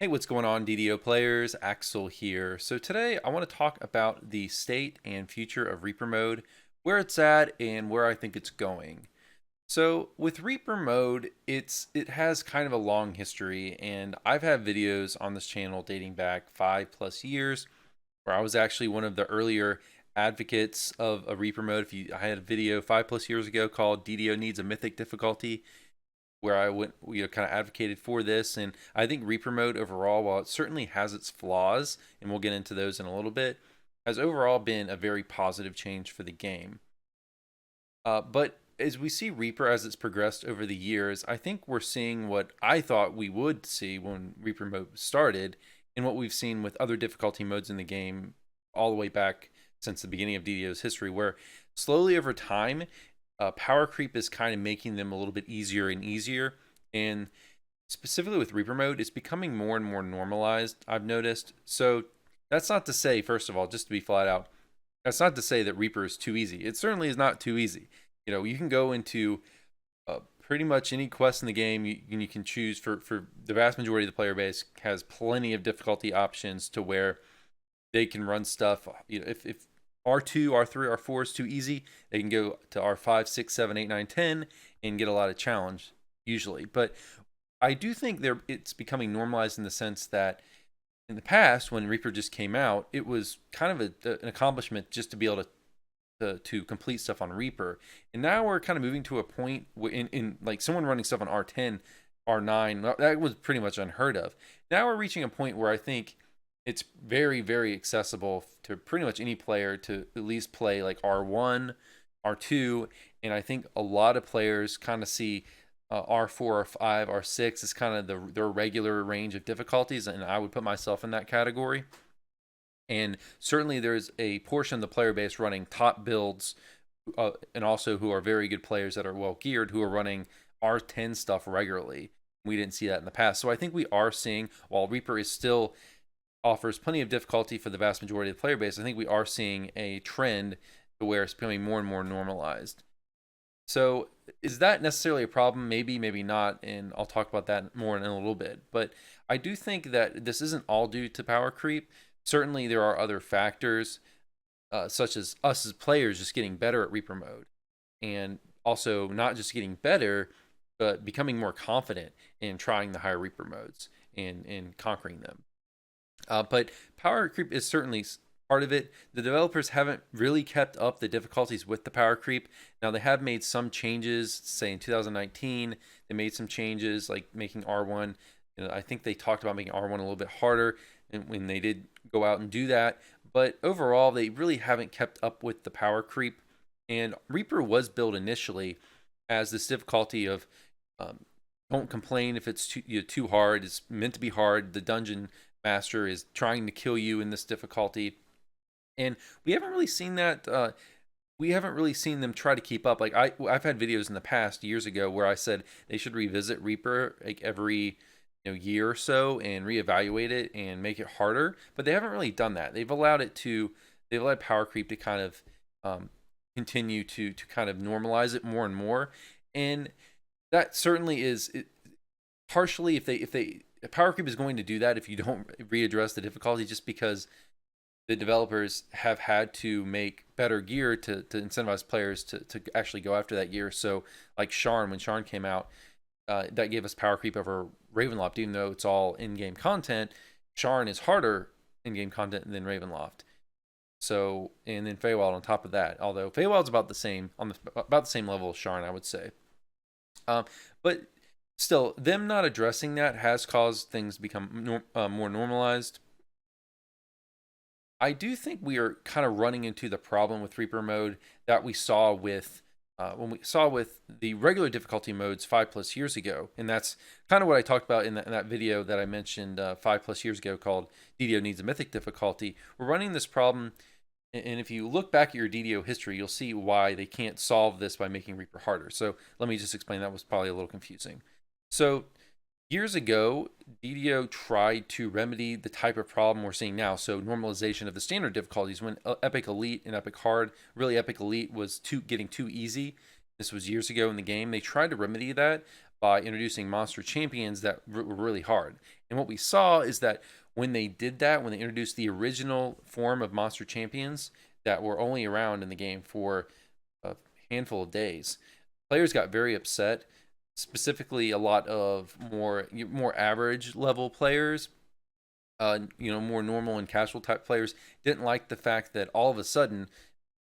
Hey, what's going on, DDO players? Axel here. So today I want to talk about the state and future of Reaper mode, where it's at, and where I think it's going. So with Reaper mode, it has kind of a long history, and I've had videos on this channel dating back 5+ years, where I was actually one of the earlier advocates of a Reaper mode. I had a video 5+ years ago called DDO Needs a Mythic Difficulty, where I went, kind of advocated for this. And I think Reaper mode overall, while it certainly has its flaws, and we'll get into those in a little bit, has overall been a very positive change for the game. But as we see Reaper as it's progressed over the years, I think we're seeing what I thought we would see when Reaper mode started, and what we've seen with other difficulty modes in the game all the way back since the beginning of DDO's history, where slowly over time, power creep is kind of making them a little bit easier and easier. And specifically with Reaper mode, it's becoming more and more normalized, I've noticed. So that's not to say, first of all, just to be flat out, that's not to say that Reaper is too easy. It certainly is not too easy. You can go into pretty much any quest in the game. You can choose for the vast majority of the player base has plenty of difficulty options to where they can run stuff. If R2, R3, R4 is too easy, they can go to R5, 6, 7, 8, 9, 10 and get a lot of challenge usually. But I do think it's becoming normalized in the sense that in the past, when Reaper just came out, it was kind of an accomplishment just to be able to complete stuff on Reaper. And now we're kind of moving to a point in like someone running stuff on R10, R9, that was pretty much unheard of. Now we're reaching a point where I think it's very, very accessible to pretty much any player to at least play like R1, R2, and I think a lot of players kind of see R4, R5, R6 is kind of their regular range of difficulties, and I would put myself in that category. And certainly there's a portion of the player base running top builds, and also who are very good players that are well geared, who are running R10 stuff regularly. We didn't see that in the past. So I think we are seeing, while Reaper is still offers plenty of difficulty for the vast majority of the player base, I think we are seeing a trend to where it's becoming more and more normalized. So is that necessarily a problem? Maybe, maybe not, and I'll talk about that more in a little bit. But I do think that this isn't all due to power creep. Certainly there are other factors, such as us as players just getting better at Reaper mode, and also not just getting better, but becoming more confident in trying the higher Reaper modes and conquering them. But power creep is certainly part of it. The developers haven't really kept up the difficulties with the power creep. Now, they have made some changes, say in 2019, they made some changes like making R1. I think they talked about making R1 a little bit harder, and when they did go out and do that. But overall, they really haven't kept up with the power creep. And Reaper was built initially as this difficulty of don't complain if it's too hard. It's meant to be hard. The dungeon master is trying to kill you in this difficulty, and we haven't really seen that. We haven't really seen them try to keep up. Like I've had videos in the past years ago where I said they should revisit Reaper like every year or so and reevaluate it and make it harder, but they haven't really done that. They've allowed power creep to kind of continue to kind of normalize it more and more, and that certainly is partially if power creep is going to do that if you don't readdress the difficulty, just because the developers have had to make better gear to incentivize players to actually go after that gear. So like Sharn, when Sharn came out, that gave us power creep over Ravenloft, even though it's all in-game content. Sharn is harder in-game content than Ravenloft. So, and then Feywild on top of that, although Feywild's about the same about the same level as Sharn, I would say. But still, them not addressing that has caused things to become more normalized. I do think we are kind of running into the problem with Reaper mode that we saw with the regular difficulty modes 5+ years ago, and that's kind of what I talked about in that video that I mentioned 5+ years ago called DDO Needs a Mythic Difficulty. We're running this problem, and if you look back at your DDO history, you'll see why they can't solve this by making Reaper harder. So let me just explain. That was probably a little confusing. So years ago, DDO tried to remedy the type of problem we're seeing now. So normalization of the standard difficulties when Epic Elite and Epic Hard, really Epic Elite was getting too easy. This was years ago in the game. They tried to remedy that by introducing monster champions that were really hard. And what we saw is that when they did that, when they introduced the original form of monster champions that were only around in the game for a handful of days, players got very upset. Specifically, a lot of more average level players, more normal and casual type players, didn't like the fact that all of a sudden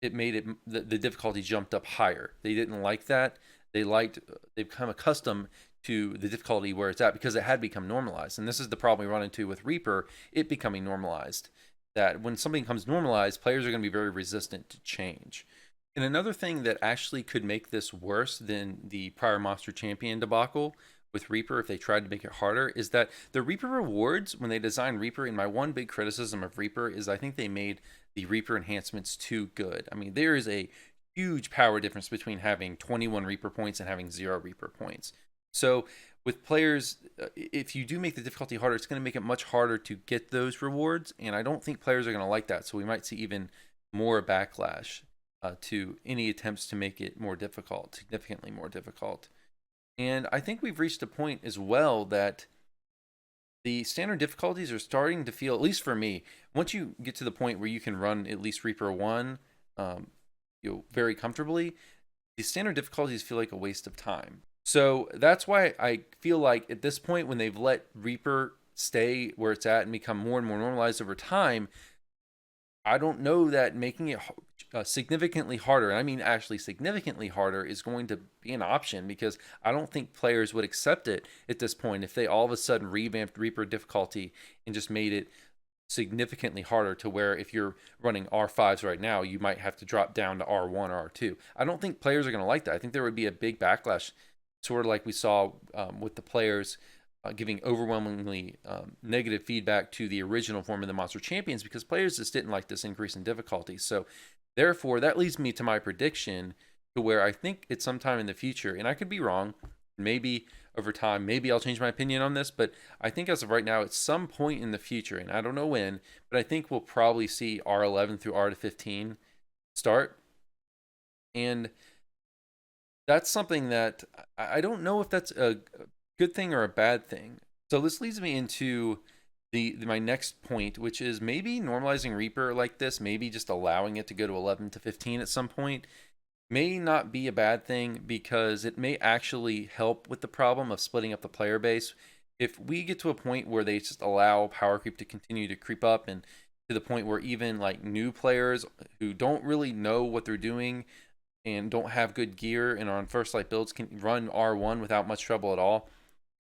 it made it the difficulty jumped up higher. They didn't like that. They've become accustomed to the difficulty where it's at because it had become normalized. And this is the problem we run into with Reaper, it becoming normalized. That when something becomes normalized, players are going to be very resistant to change. And another thing that actually could make this worse than the prior Monster Champion debacle with Reaper, if they tried to make it harder, is that the Reaper rewards, when they designed Reaper, and my one big criticism of Reaper is I think they made the Reaper enhancements too good. I mean, there is a huge power difference between having 21 Reaper points and having 0 Reaper points. So with players, if you do make the difficulty harder, it's going to make it much harder to get those rewards, and I don't think players are going to like that. So we might see even more backlash to any attempts to make it more difficult, significantly more difficult. And I think we've reached a point as well that the standard difficulties are starting to feel, at least for me, once you get to the point where you can run at least Reaper 1 very comfortably, the standard difficulties feel like a waste of time. So that's why I feel like at this point, when they've let Reaper stay where it's at and become more and more normalized over time, I don't know that making it significantly harder, and I mean actually significantly harder, is going to be an option, because I don't think players would accept it at this point if they all of a sudden revamped Reaper difficulty and just made it significantly harder to where if you're running R5s right now, you might have to drop down to R1 or R2. I don't think players are going to like that. I think there would be a big backlash, sort of like we saw with the players giving overwhelmingly negative feedback to the original form of the Monster Champions, because players just didn't like this increase in difficulty. So therefore, that leads me to my prediction, to where I think it's sometime in the future, and I could be wrong, maybe over time, maybe I'll change my opinion on this, but I think as of right now, it's some point in the future, and I don't know when, but I think we'll probably see R11 through R15 start. And that's something that I don't know if that's a good thing or a bad thing. So this leads me into my next point, which is maybe normalizing Reaper like this, maybe just allowing it to go to 11 to 15 at some point, may not be a bad thing, because it may actually help with the problem of splitting up the player base. If we get to a point where they just allow power creep to continue to creep up, and to the point where even like new players who don't really know what they're doing and don't have good gear and are on first light builds can run R1 without much trouble at all,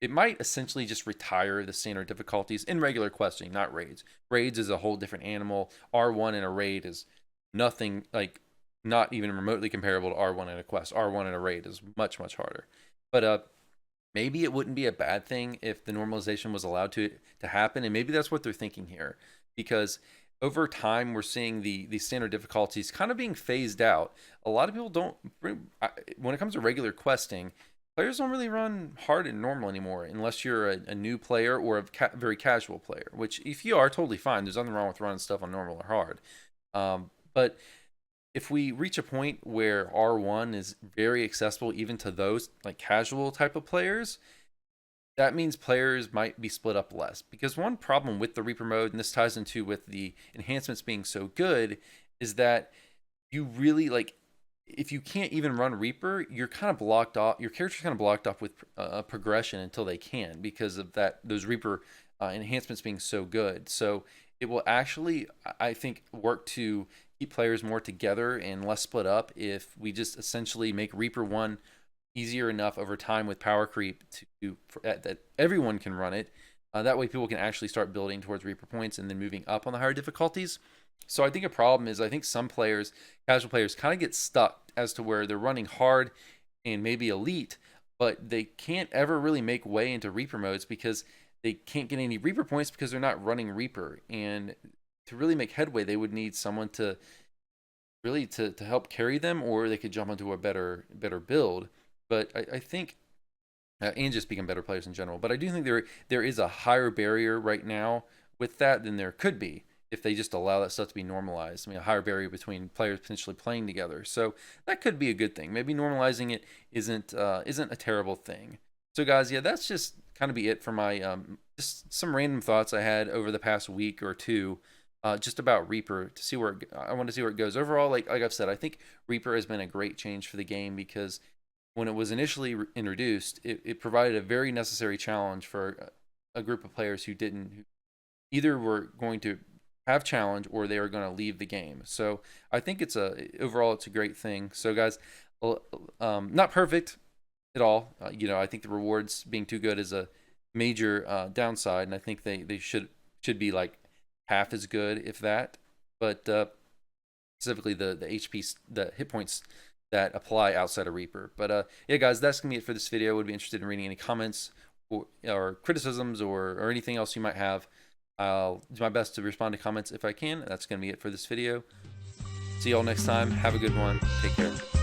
it might essentially just retire the standard difficulties in regular questing, not raids. Raids is a whole different animal. R1 in a raid is nothing, like not even remotely comparable to R1 in a quest. R1 in a raid is much, much harder. But maybe it wouldn't be a bad thing if the normalization was allowed to happen, and maybe that's what they're thinking here, because over time we're seeing the standard difficulties kind of being phased out. A lot of people don't, when it comes to regular questing, players don't really run hard and normal anymore, unless you're a new player or a very casual player, which if you are, totally fine. There's nothing wrong with running stuff on normal or hard. But if we reach a point where R1 is very accessible even to those like casual type of players, that means players might be split up less. Because one problem with the Reaper mode, and this ties into with the enhancements being so good, is that you really, like, if you can't even run Reaper, you're kind of blocked off. Your character's kind of blocked off with progression until they can, because of those Reaper enhancements being so good. So it will actually, I think, work to keep players more together and less split up if we just essentially make Reaper 1 easier enough over time with power creep that everyone can run it. That way people can actually start building towards Reaper points and then moving up on the higher difficulties. So I think a problem is, I think some players, casual players, kind of get stuck as to where they're running hard and maybe elite, but they can't ever really make way into Reaper modes because they can't get any Reaper points because they're not running Reaper. And to really make headway, they would need someone to really to help carry them, or they could jump onto a better build. But I think, and just become better players in general. But I do think there is a higher barrier right now with that than there could be if they just allow that stuff to be normalized. I mean, a higher barrier between players potentially playing together. So that could be a good thing. Maybe normalizing it isn't a terrible thing. So guys, yeah, that's just kind of be it for my just some random thoughts I had over the past week or two, just about Reaper to see where I want to see where it goes. Overall, like I've said, I think Reaper has been a great change for the game because when it was initially introduced, it provided a very necessary challenge for a group of players who didn't who either were going to have challenge or they were going to leave the game. So I think it's a overall it's a great thing. So guys, not perfect at all. I think the rewards being too good is a major downside, and I think they should be like half as good, if that. But specifically the HP, the hit points that apply outside of Reaper. But yeah, guys, that's gonna be it for this video. I would be interested in reading any comments or criticisms or anything else you might have. I'll do my best to respond to comments if I can. That's gonna be it for this video. See y'all next time. Have a good one. Take care.